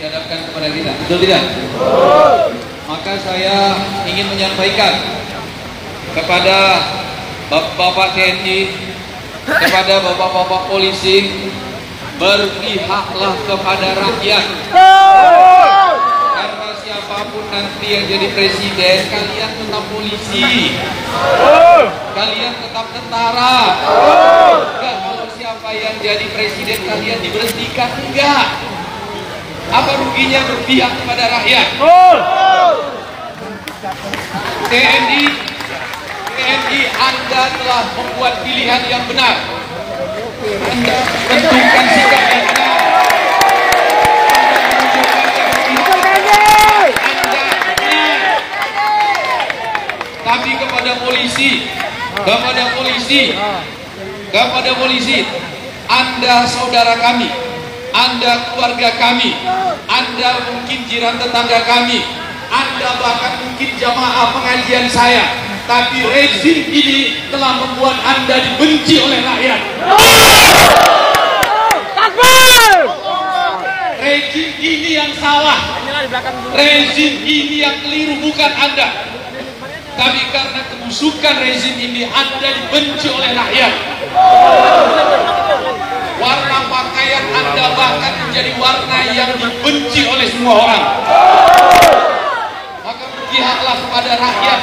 dihadapkan kepada kita, betul tidak? Maka saya ingin menyampaikan kepada Bapak TNI, kepada Bapak-bapak polisi, berpihaklah kepada rakyat. Karena siapapun nanti yang jadi presiden, kalian tetap polisi, kalian tetap tentara. Enggak, kalau siapa yang jadi presiden kalian diberhentikan, enggak. Apa ruginya berpihak kepada rakyat? TNI, Anda telah membuat pilihan yang benar. Anda menentukan sikap yang benar. Tapi kepada polisi, Anda saudara kami, Anda keluarga kami, Anda mungkin jiran tetangga kami, Anda bahkan mungkin jamaah pengajian saya. Tapi rezim ini telah membuat Anda dibenci oleh rakyat. Rezim ini yang salah, rezim ini yang keliru, bukan Anda. Tapi karena kebusukan rezim ini, Anda dibenci oleh rakyat. Warna pakaian Anda bahkan menjadi warna yang dibenci oleh semua orang. Maka berpihaklah kepada rakyat.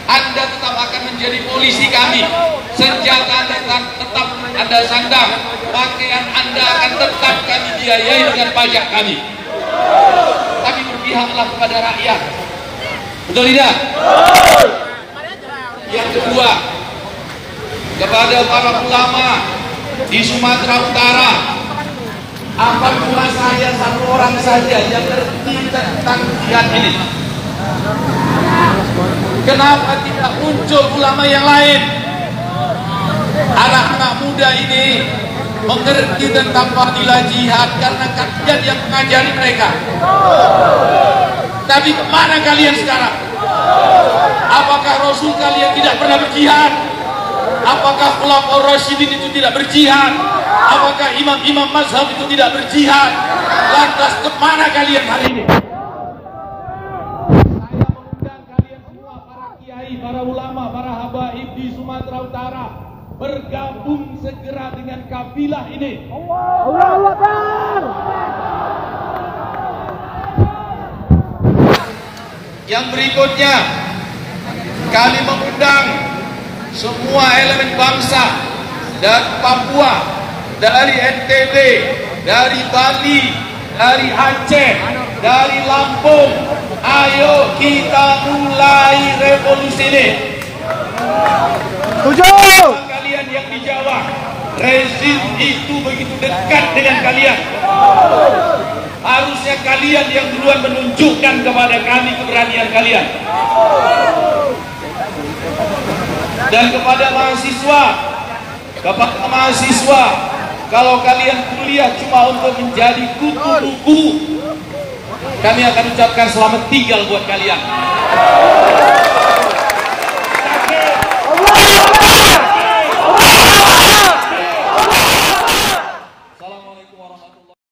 Anda tetap akan menjadi polisi kami. Senjata tetap Anda sandang. Pakaian Anda akan tetap kami biayai dengan pajak kami. Tapi berpihaklah kepada rakyat. Betul tidak? Yang kedua, kepada para ulama di Sumatera Utara, apa cuma saya satu orang saja yang ngerti tentang jihad ini? Kenapa tidak muncul ulama yang lain? Anak-anak muda ini mengerti tentang fadilah jihad karena kalian yang mengajari mereka. Tapi kemana kalian sekarang? Apakah Rasul kalian tidak pernah berjihad? Apakah Khulafaur Rasyidin itu tidak berjihad? Apakah imam-imam mazhab itu tidak berjihad? Lantas kemana kalian hari ini? Saya mengundang kalian semua, para kiai, para ulama, para habaib di Sumatera Utara, bergabung segera dengan kafilah ini. Allahu Akbar. Yang berikutnya, kami mengundang semua elemen bangsa dari Papua, dari NTB, dari Bali, dari Aceh, dari Lampung. Ayo kita mulai revolusi ini. Tujuh. Kalian yang di Jawa, rezim itu begitu dekat dengan kalian. Harusnya kalian yang duluan menunjukkan kepada kami keberanian kalian. Dan kepada mahasiswa, kalau kalian kuliah cuma untuk menjadi kutu buku, kami akan ucapkan selamat tinggal buat kalian.